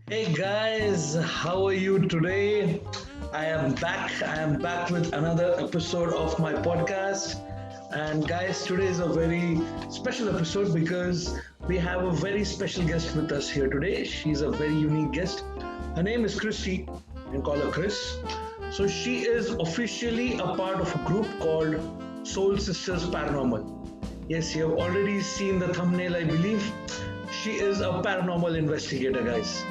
Hey guys, how are you today? I am back. I am back with another episode of my podcast. And guys, today is a very special episode because we have a very special guest with us here today. She's a very unique guest. Her name is Kristy. You can call her Chris. So she is officially a part of a group called Soul Sisters Paranormal. Yes, you have already seen the thumbnail, I believe. She is a paranormal investigator, guys.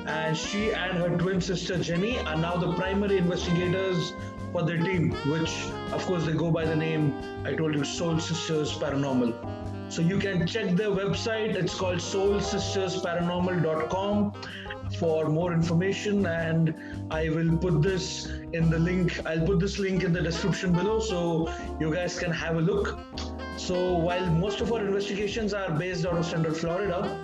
And she and her twin sister Jenny are now the primary investigators for their team, which of course they go by the name I told you, Soul Sisters Paranormal. So you can check their website. It's called soulsistersparanormal.com for more information, and I will put this in the link. I'll put this link in the description below so you guys can have a look. So while most of our investigations are based out of Central Florida,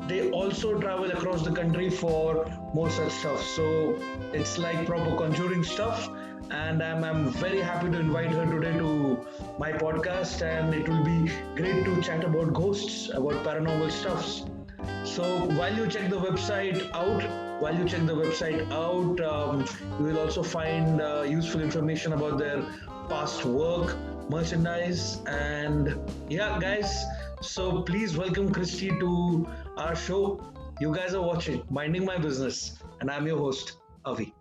they also travel across the country for more such stuff. So it's like proper conjuring stuff. And I'm very happy to invite her today to my podcast. And it will be great to chat about ghosts, about paranormal stuffs. So while you check the website out, you will also find useful information about their past work, merchandise, and yeah, guys. So please welcome Kristy to our show. You guys are watching Minding My Business, and I'm your host, Avi.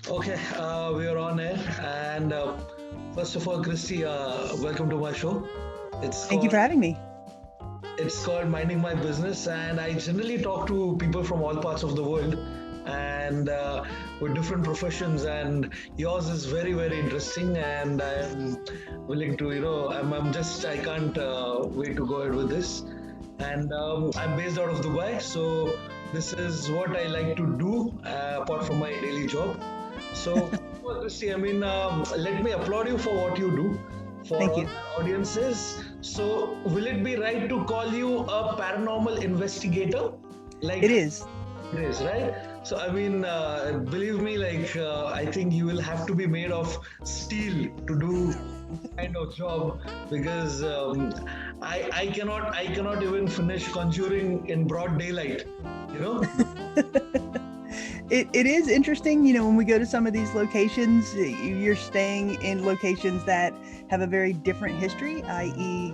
Okay, we are on air, and first of all, Kristy, welcome to my show. Thank you for having me. It's called Minding My Business, and I generally talk to people from all parts of the world and with different professions. And yours is very, very interesting, and I'm willing to, I can't wait to go ahead with this. And I'm based out of Dubai, so this is what I like to do apart from my daily job. So, Kristy, let me applaud you for what you do for Thank all you. our audiences. So, will it be right to call you a paranormal investigator? Like It is. it is, right? So, believe me, I think you will have to be made of steel to do kind of job because I cannot even finish conjuring in broad daylight, you know. It is interesting, when we go to some of these locations, you're staying in locations that have a very different history, i.e.,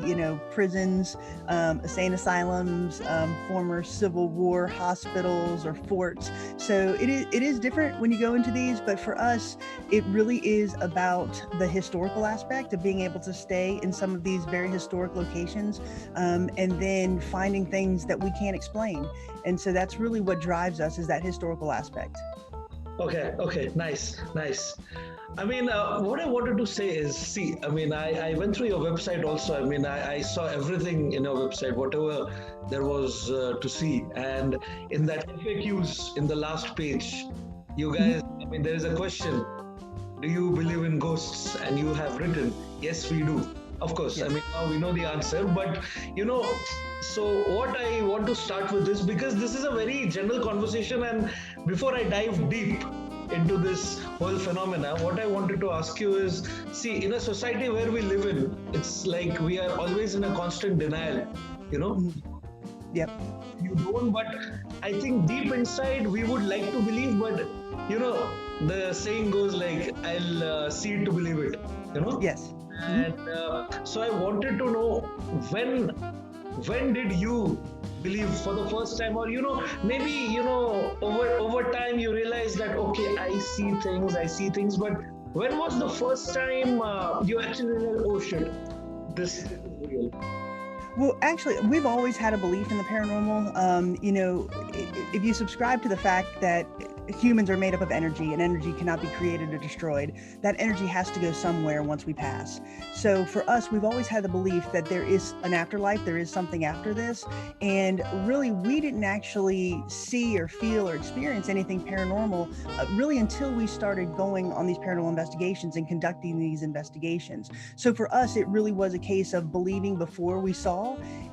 prisons, insane asylums, former Civil War hospitals or forts. So it is different when you go into these, but for us, it really is about the historical aspect of being able to stay in some of these very historic locations, and then finding things that we can't explain. And so that's really what drives us, is that historical aspect. Okay, nice. What I wanted to say is, see, I went through your website also. I saw everything in your website, whatever there was to see. And in that FAQs in the last page, you guys, there is a question. Do you believe in ghosts? And you have written, yes, we do. Of course, Yes. now we know the answer, but so what I want to start with this, because this is a very general conversation, and before I dive deep into this whole phenomena, what I wanted to ask you is, see, in a society where we live in, it's like we are always in a constant denial, Yep. you don't, but I think deep inside we would like to believe, but the saying goes like, I'll see it to believe it, Yes. and so I wanted to know, when did you believe for the first time, or maybe over time you realize that, okay, I see things, but when was the first time you actually realized, oh shit, this is real? Well, actually, we've always had a belief in the paranormal. If you subscribe to the fact that humans are made up of energy and energy cannot be created or destroyed, that energy has to go somewhere once we pass. So for us, we've always had the belief that there is an afterlife, there is something after this. And really, we didn't actually see or feel or experience anything paranormal really until we started going on these paranormal investigations and conducting these investigations. So for us, it really was a case of believing before we saw.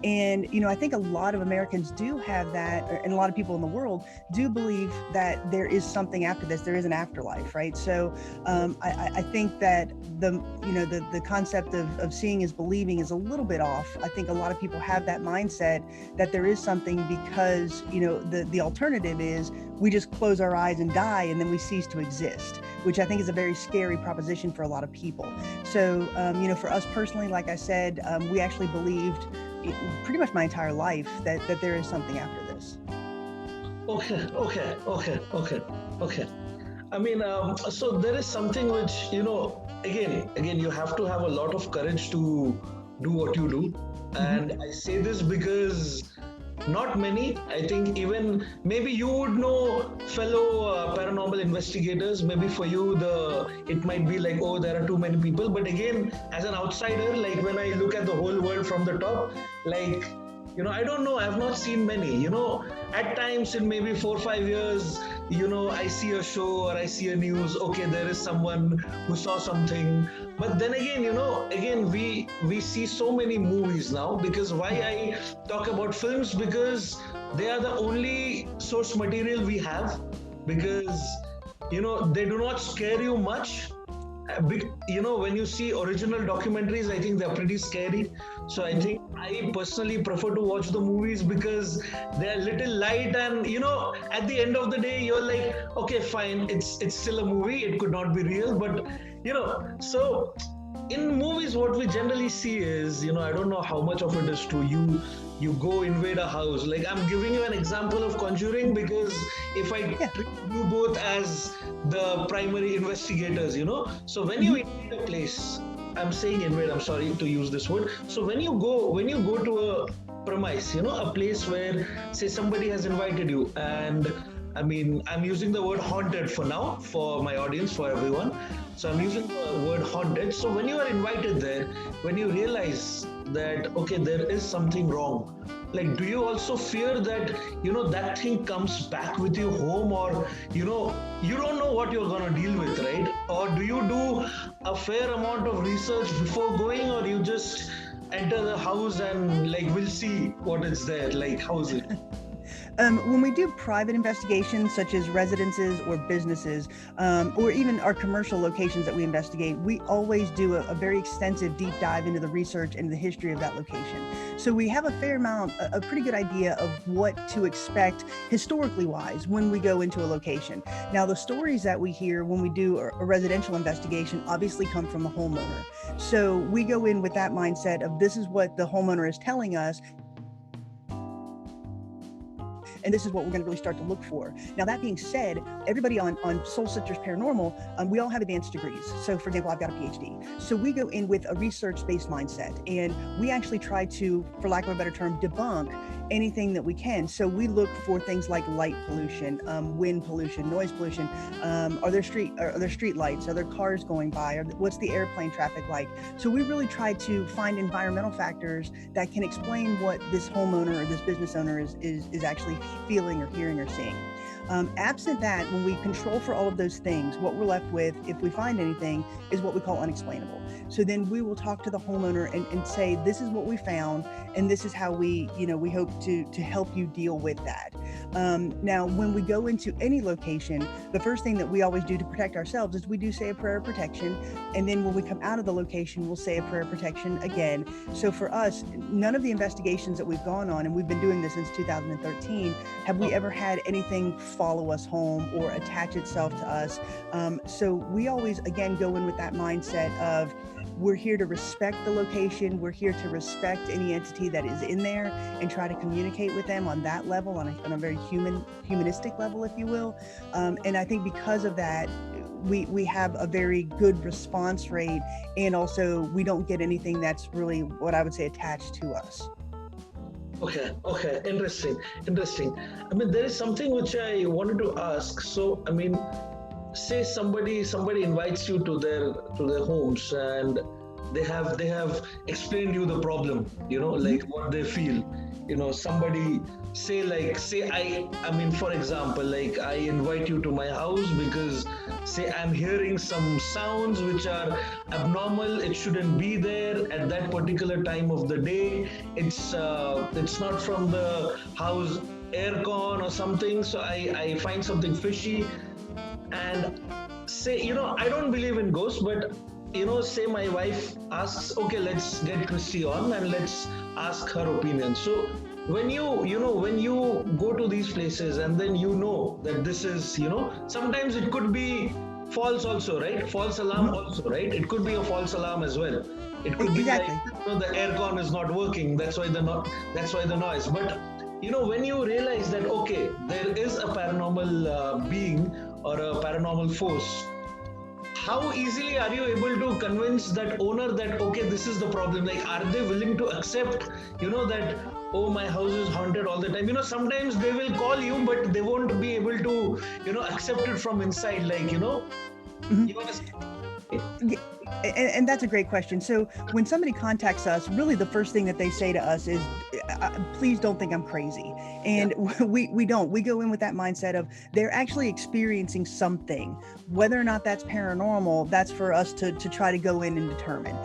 And, I think a lot of Americans do have that, and a lot of people in the world do believe that there there is something after this, there is an afterlife, right? So I think that the concept of seeing is believing is a little bit off. I think a lot of people have that mindset that there is something because, the alternative is we just close our eyes and die and then we cease to exist, which I think is a very scary proposition for a lot of people. So, for us personally, like I said, we actually believed pretty much my entire life that there is something after this. Okay. I mean, so there is something which, again, you have to have a lot of courage to do what you do. And I say this because not many, I think even maybe you would know fellow paranormal investigators. Maybe for you, it might be like, oh, there are too many people. But again, as an outsider, like when I look at the whole world from the top, like, I don't know, I've not seen many, at times in maybe 4 or 5 years, I see a show or I see a news, okay, there is someone who saw something. But then again, we see so many movies now, because why I talk about films, because they are the only source material we have, because, they do not scare you much. When you see original documentaries, I think they're pretty scary. So I think I personally prefer to watch the movies because they're little light, and at the end of the day, you're like, okay, fine, it's still a movie. It could not be real, but so in movies, what we generally see is, I don't know how much of it is true. You go invade a house. Like, I'm giving you an example of Conjuring because if I treat you both as the primary investigators, so when you invade a place, I'm saying invade, I'm sorry to use this word. So when you go to a premise, a place where, say, somebody has invited you, and I mean, I'm using the word haunted for now, for my audience, for everyone. So I'm using the word haunted. So when you are invited there, when you realize that, okay, there is something wrong, like, do you also fear that, that thing comes back with you home, or, you don't know what you're going to deal with, right? Or do you do a fair amount of research before going, or you just enter the house and, like, we'll see what is there, like, how is it? When we do private investigations, such as residences or businesses, or even our commercial locations that we investigate, we always do a very extensive deep dive into the research and the history of that location. So we have a pretty good idea of what to expect historically wise when we go into a location. Now, the stories that we hear when we do a residential investigation obviously come from the homeowner. So we go in with that mindset of, this is what the homeowner is telling us, and this is what we're going to really start to look for. Now, that being said, everybody on Soul Sisters Paranormal, we all have advanced degrees. So, for example, I've got a PhD. So we go in with a research-based mindset, and we actually try to, for lack of a better term, debunk anything that we can. So we look for things like light pollution, wind pollution, noise pollution. Are there street lights? Are there cars going by? What's the airplane traffic like? So we really try to find environmental factors that can explain what this homeowner or this business owner is actually feeling or hearing or seeing. Absent that, when we control for all of those things, what we're left with, if we find anything, is what we call unexplainable. So then we will talk to the homeowner and say, this is what we found, and this is how we hope to help you deal with that. Now, when we go into any location, the first thing that we always do to protect ourselves is we do say a prayer of protection. And then when we come out of the location, we'll say a prayer of protection again. So for us, none of the investigations that we've gone on, and we've been doing this since 2013, have we ever had anything follow us home or attach itself to us. So we always, again, go in with that mindset of, we're here to respect the location. We're here to respect any entity that is in there and try to communicate with them on that level, on a very humanistic level, if you will. And I think because of that, we have a very good response rate, and also we don't get anything that's really, what I would say, attached to us. Okay. Interesting. I mean, there is something which I wanted to ask. So, I mean, say somebody invites you to their homes, and they have explained you the problem, like what they feel. Somebody say I mean, for example, like, I invite you to my house because, say, I'm hearing some sounds which are abnormal. It shouldn't be there at that particular time of the day. It's not from the house aircon or something, so I find something fishy, and say, I don't believe in ghosts, but say my wife asks, okay, let's get Kristy on and let's ask her opinion. So when when you go to these places and then that this is, sometimes it could be false also, right? False alarm also, right? It could be a false alarm as well. It could be Exactly. like, the aircon is not working, that's why the noise. But when you realize that, okay, there is a paranormal being or a paranormal force, how easily are you able to convince that owner that, okay, this is the problem? Like, are they willing to accept, that, oh, my house is haunted all the time? Sometimes they will call you, but they won't be able to, accept it from inside. Like, you understand? Yeah, and that's a great question. So when somebody contacts us, really the first thing that they say to us is, please don't think I'm crazy. And we don't. We go in with that mindset of they're actually experiencing something. Whether or not that's paranormal, that's for us to try to go in and determine.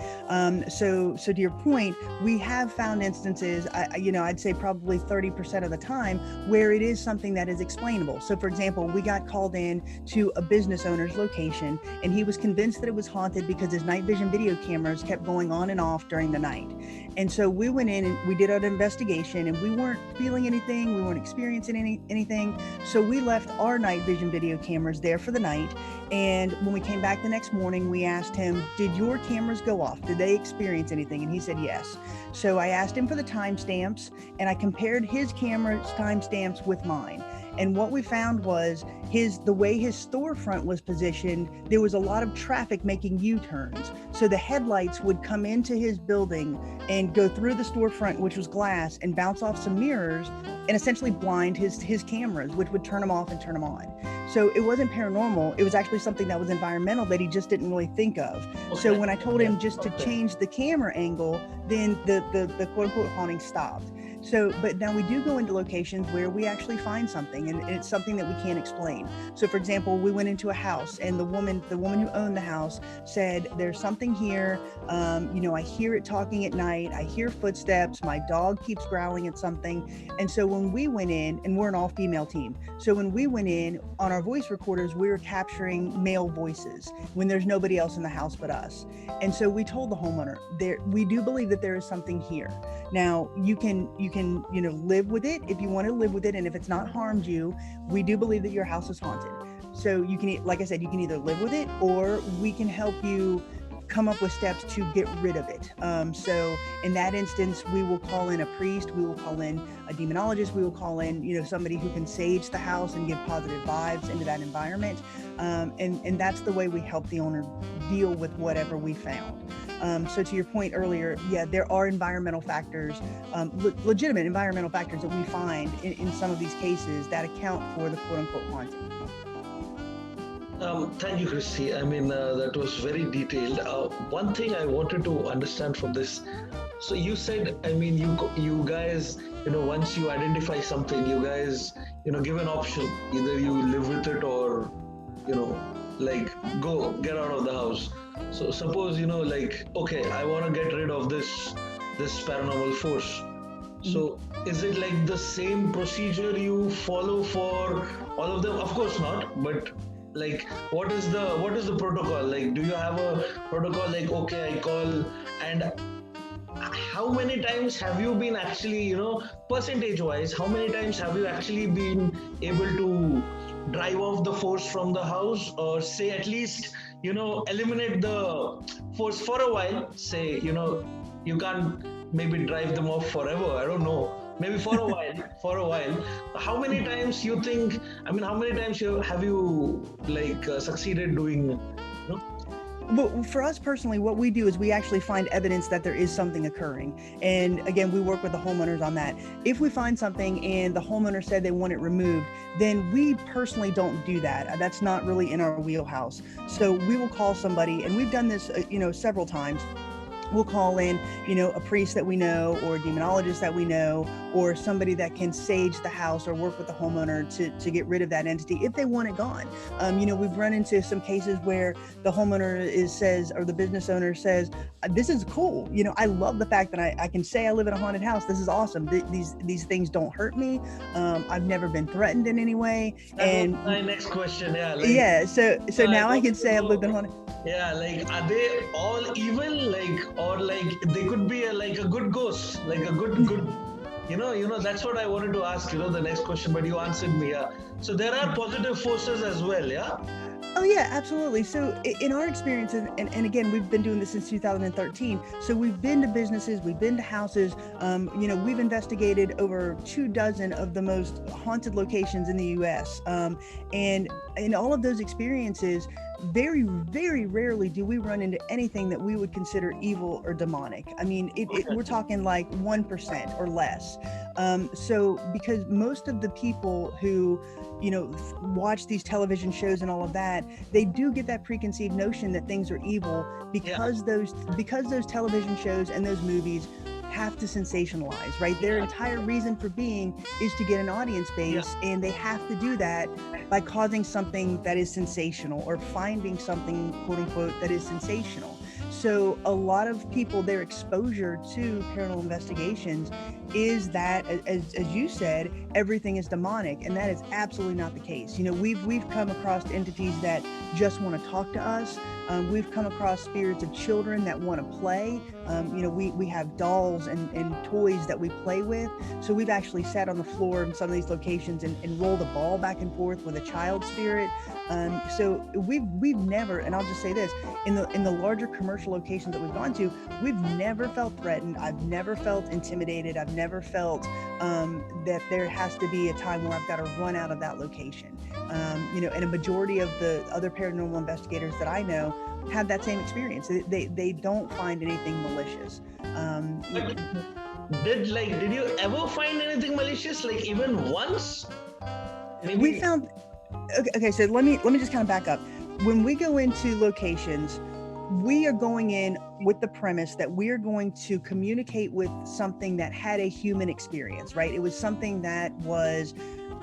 So to your point, we have found instances, I'd say probably 30% of the time, where it is something that is explainable. So for example, we got called in to a business owner's location, and he was convinced that it was haunted because his night vision video cameras kept going on and off during the night. And so we went in and we did an investigation, and we weren't feeling anything, we weren't experiencing anything. So we left our night vision video cameras there for the night. And when we came back the next morning, we asked him, did your cameras go off? Did they experience anything? And he said yes. So I asked him for the timestamps, and I compared his camera's timestamps with mine. And what we found was the way his storefront was positioned, there was a lot of traffic making U-turns. So the headlights would come into his building and go through the storefront, which was glass, and bounce off some mirrors and essentially blind his cameras, which would turn them off and turn them on. So it wasn't paranormal. It was actually something that was environmental that he just didn't really think of. Okay. So when I told him just to change the camera angle, then the quote unquote haunting stopped. So, but now we do go into locations where we actually find something, and it's something that we can't explain. So for example, we went into a house, and the woman who owned the house said, there's something here. I hear it talking at night. I hear footsteps. My dog keeps growling at something. And so when we went in, and we're an all female team. So when we went in on our voice recorders, we were capturing male voices when there's nobody else in the house but us. And so we told the homeowner, we do believe that there is something here. Now you can live with it if you want to live with it, and if it's not harmed you, we do believe that your house is haunted. So you can, like I said, you can either live with it, or we can help you come up with steps to get rid of it. So in that instance, we will call in a priest, we will call in a demonologist, we will call in, somebody who can sage the house and give positive vibes into that environment. And that's the way we help the owner deal with whatever we found. So to your point earlier, there are environmental factors, legitimate environmental factors that we find in some of these cases that account for the quote unquote haunting. Thank you, Kristy. I mean, that was very detailed. One thing I wanted to understand from this. So you said, I mean, you guys, once you identify something, you guys, give an option. Either you live with it or, get out of the house. So suppose, okay, I want to get rid of this paranormal force. So is it like the same procedure you follow for all of them? Of course not, but what is the protocol? Like, do you have a protocol? Like, okay, I call, and how many times have you been actually, percentage wise, how many times have you actually been able to drive off the force from the house, or say at least, eliminate the force for a while? Say, you can't maybe drive them off forever. I don't know. Maybe for a while. How many times you think, how many times have you succeeded doing, Well, for us personally, what we do is we actually find evidence that there is something occurring. And again, we work with the homeowners on that. If we find something and the homeowner said they want it removed, then we personally don't do that. That's not really in our wheelhouse. So we will call somebody, and we've done this, several times. we'll call in, a priest that we know, or a demonologist that we know, or somebody that can sage the house or work with the homeowner to get rid of that entity if they want it gone. We've run into some cases where the homeowner says, or the business owner says, this is cool. I love the fact that I can say I live in a haunted house. This is awesome. These things don't hurt me. I've never been threatened in any way. That was my next question. Yeah. Yeah. So now I can say I've lived in a haunted. Yeah, are they all evil? Or they could be like a good ghost, like a good. That's what I wanted to ask. The next question, but you answered me. Yeah. So there are positive forces as well. Yeah. Oh yeah, absolutely. So in our experiences, and again, we've been doing this since 2013. So we've been to businesses, we've been to houses. We've investigated over 24 of the most haunted locations in the U.S. And in all of those experiences, very, very rarely do we run into anything that we would consider evil or demonic. I mean, we're talking like 1% or less. So because most of the people who, watch these television shows and all of that, they do get that preconceived notion that things are evil because those television shows and those movies have to sensationalize, right? Their entire reason for being is to get an audience base, and they have to do that by causing something that is sensational or finding something, quote unquote, that is sensational. So a lot of people, their exposure to paranormal investigations is that, as you said, everything is demonic, and that is absolutely not the case. We've come across entities that just want to talk to us. We've come across spirits of children that want to play. We have dolls and toys that we play with. So we've actually sat on the floor in some of these locations and rolled a ball back and forth with a child spirit. So we've never, and I'll just say this, in the larger commercial locations that we've gone to, we've never felt threatened. I've never felt intimidated. I've never felt that there has to be a time where I've got to run out of that location. And a majority of the other paranormal investigators that I know have that same experience. They don't find anything malicious. Did you ever find anything malicious, like even once? Maybe. We found. Okay, so let me just kind of back up. When we go into locations, we are going in with the premise that we are going to communicate with something that had a human experience, right? It was something that was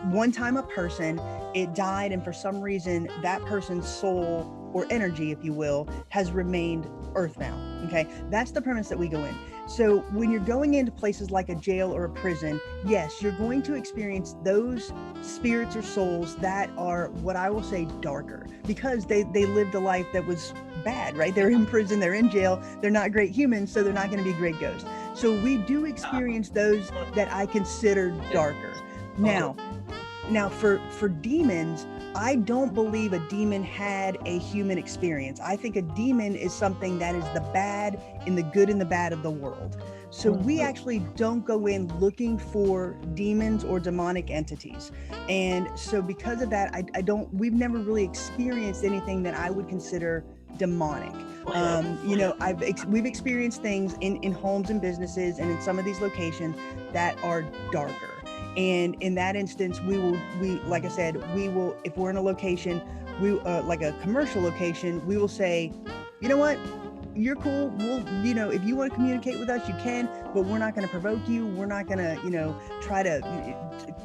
one time a person, it died, and for some reason that person's soul or energy, if you will, has remained earthbound. Okay, that's the premise that we go in. So when you're going into places like a jail or a prison, yes, you're going to experience those spirits or souls that are, what I will say, darker, because they lived a life that was bad, right? They're in prison, they're in jail, they're not great humans, so they're not going to be great ghosts. So we do experience those that I consider darker. Now for demons, I don't believe a demon had a human experience. I think a demon is something that is the bad in the good and the bad of the world. So we actually don't go in looking for demons or demonic entities. And so because of that, we've never really experienced anything that I would consider demonic. We've experienced things in homes and businesses and in some of these locations that are darker. And in that instance, like I said, if we're in a location, like a commercial location, we will say, you know what, you're cool. We'll, if you want to communicate with us, you can, but we're not going to provoke you. We're not going to, try to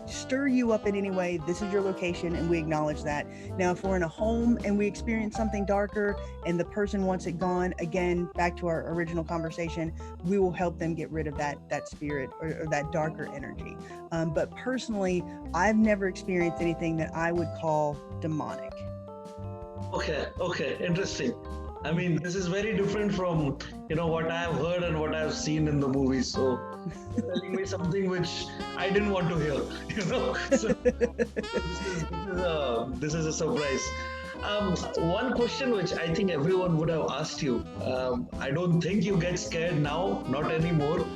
stir you up in any way. This is your location, and we acknowledge that. Now, if we're in a home and we experience something darker and the person wants it gone, again, back to our original conversation, we will help them get rid of that spirit or that darker energy. But personally, I've never experienced anything that I would call demonic. Okay, interesting. I mean, this is very different from, what I have heard and what I have seen in the movies. So you're telling me something which I didn't want to hear, So this is a surprise. One question which I think everyone would have asked you. I don't think you get scared now, not anymore.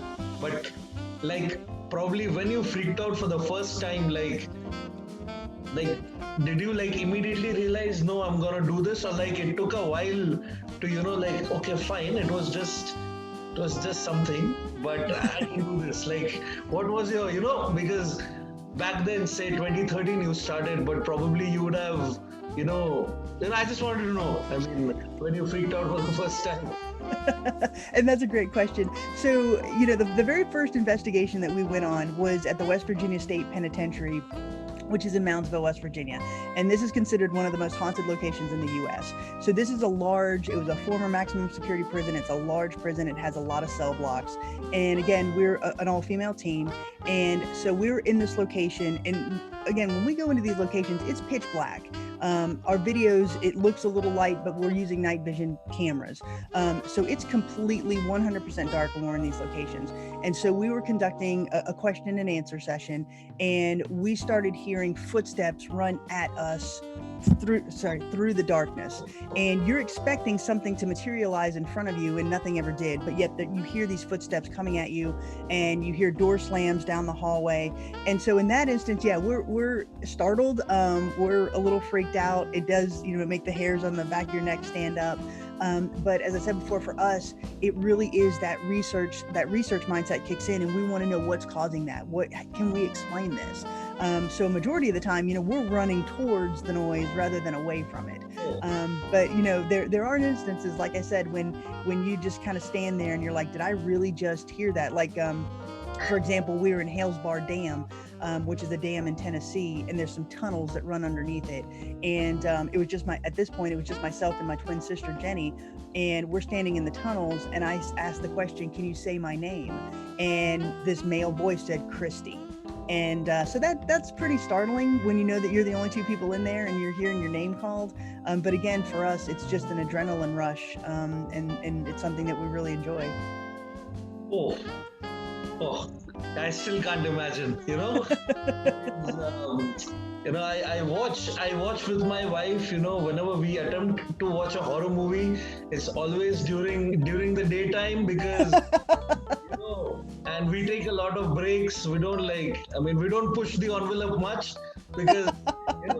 But probably when you freaked out for the first time, did you immediately realize, no, I'm gonna do this, or it took a while to okay, fine, it was just something, but I can do this. What was your, because back then, say 2013, you started, but probably you would have, I just wanted to know. I mean, when you freaked out for the first time. And that's a great question. So, the very first investigation that we went on was at the West Virginia State Penitentiary, which is in Moundsville, West Virginia. And this is considered one of the most haunted locations in the U.S. So this is it was a former maximum security prison. It's a large prison. It has a lot of cell blocks. And again, we're an all-female team. And so we were in this location. And again, when we go into these locations, it's pitch black. Our videos, it looks a little light, but we're using night vision cameras. So it's completely 100% dark when we're in these locations. And so we were conducting a question and answer session, and we started hearing footsteps run at us through the darkness. And you're expecting something to materialize in front of you, and nothing ever did. But yet you hear these footsteps coming at you, and you hear door slams down the hallway. And so in that instance, yeah, we're startled. We're a little freaked out. It does, make the hairs on the back of your neck stand up. But as I said before, for us, it really is that research mindset kicks in, and we want to know what's causing that. What can we explain this? So a majority of the time, we're running towards the noise rather than away from it. But there are instances, like I said, when you just kind of stand there and you're like, did I really just hear that? Like, for example, we were in Halesbar Dam, which is a dam in Tennessee, and there's some tunnels that run underneath it. And at this point, it was just myself and my twin sister, Jenny, and we're standing in the tunnels, and I asked the question, can you say my name? And this male voice said, Kristy. And so that's pretty startling when you know that you're the only two people in there and you're hearing your name called. But again, for us, it's just an adrenaline rush, and it's something that we really enjoy. Oh, I still can't imagine, I watch with my wife, whenever we attempt to watch a horror movie, it's always during the daytime because, and we take a lot of breaks. We don't push the envelope much because,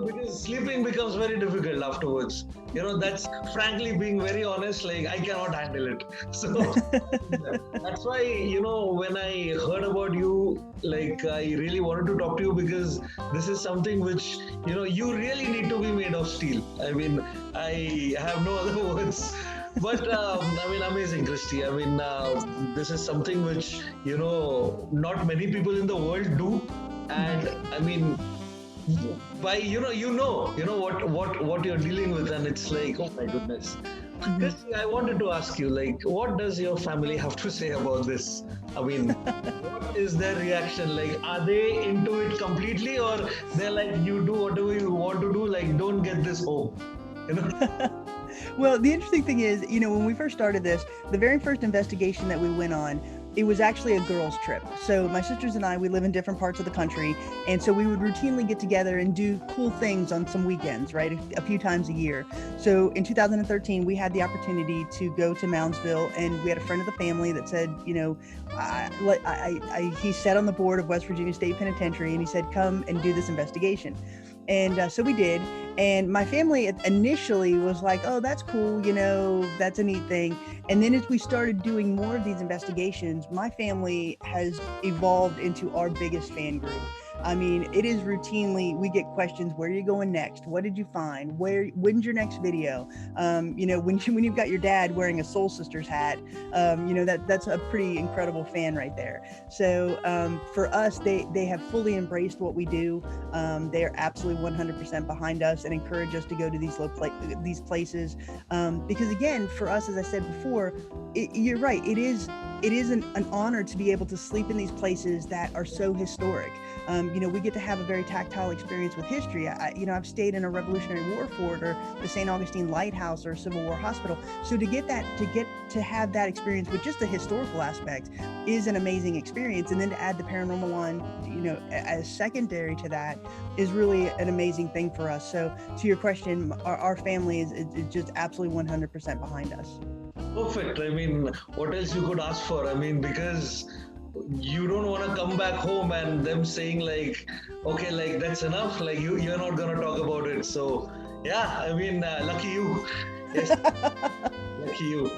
because sleeping becomes very difficult afterwards. That's frankly being very honest, I cannot handle it. So that's why, when I heard about you, I really wanted to talk to you because this is something which, you really need to be made of steel. I mean, I have no other words. But amazing, Kristy. This is something which, not many people in the world do. And by what you're dealing with, and it's like, oh my goodness. Kristy, I wanted to ask you, what does your family have to say about this? What is their reaction? Are they into it completely, or they're like, you do whatever you want to do, don't get this home? Well, the interesting thing is, when we first started this, the very first investigation that we went on, it was actually a girls' trip. So my sisters and I, we live in different parts of the country. And so we would routinely get together and do cool things on some weekends, right? A few times a year. So in 2013, we had the opportunity to go to Moundsville, and we had a friend of the family that said, he sat on the board of West Virginia State Penitentiary, and he said, come and do this investigation. And so we did. And my family initially was like, oh, that's cool. That's a neat thing. And then as we started doing more of these investigations, my family has evolved into our biggest fan group. It is routinely, we get questions, where are you going next? What did you find? When's your next video? When you've got your dad wearing a Soul Sisters hat, that's a pretty incredible fan right there. So for us, they have fully embraced what we do. They are absolutely 100% behind us and encourage us to go to these places. Because again, for us, as I said before, you're right. It is an honor to be able to sleep in these places that are so historic. We get to have a very tactile experience with history. I've stayed in a Revolutionary War fort or the St. Augustine Lighthouse or Civil War Hospital. So to have that experience with just the historical aspect is an amazing experience. And then to add the paranormal on, as secondary to that is really an amazing thing for us. So to your question, our family is just absolutely 100% behind us. Perfect. What else you could ask for? Because you don't want to come back home and them saying okay, that's enough. You're not going to talk about it. So yeah, lucky you. Yes, lucky you.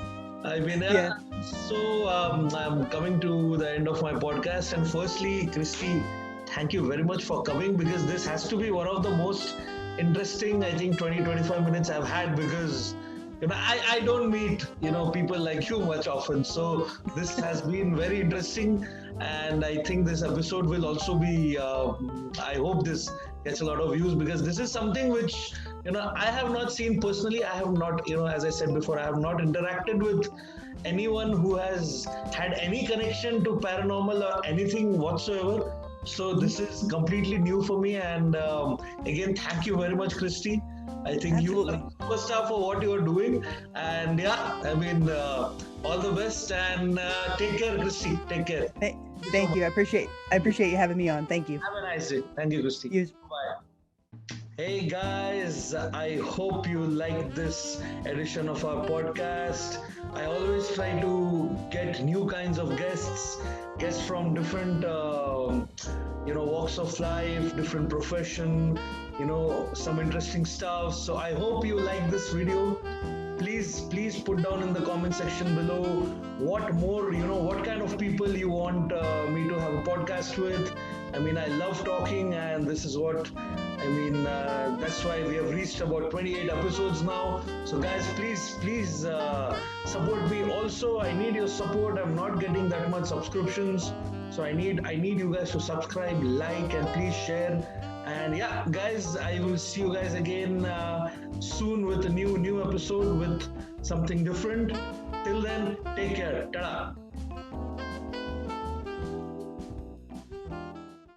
Yeah. So I'm coming to the end of my podcast. And firstly, Kristy, thank you very much for coming, because this has to be one of the most interesting, I think, 20-25 minutes I've had, because I don't meet people like you much often. So this has been very interesting, and I think this episode will also be. I hope this gets a lot of views, because this is something which I have not seen personally. I have not, as I said before, I have not interacted with anyone who has had any connection to paranormal or anything whatsoever. So this is completely new for me, and again, thank you very much, Kristy. I think Absolutely. you are a superstar for what you are doing, and yeah, I mean, all the best, and take care, Kristy. Take care. Thank you. I appreciate you having me on. Thank you. Have a nice day. Thank you, Kristy. You Bye. Hey guys, I hope you like this edition of our podcast. I always try to get new kinds of guests from different walks of life, different profession, some interesting stuff. So I hope you like this video. Please put down in the comment section below what more, what kind of people you want me to have a podcast with. I mean, I love talking, and this is what I mean. That's why we have reached about 28 episodes now. So guys, please support me. Also, I need your support. I'm not getting that much subscriptions, so I need you guys to subscribe, like, and please share. And yeah, guys, I will see you guys again soon with a new episode with something different. Till then, take care. Ta-da.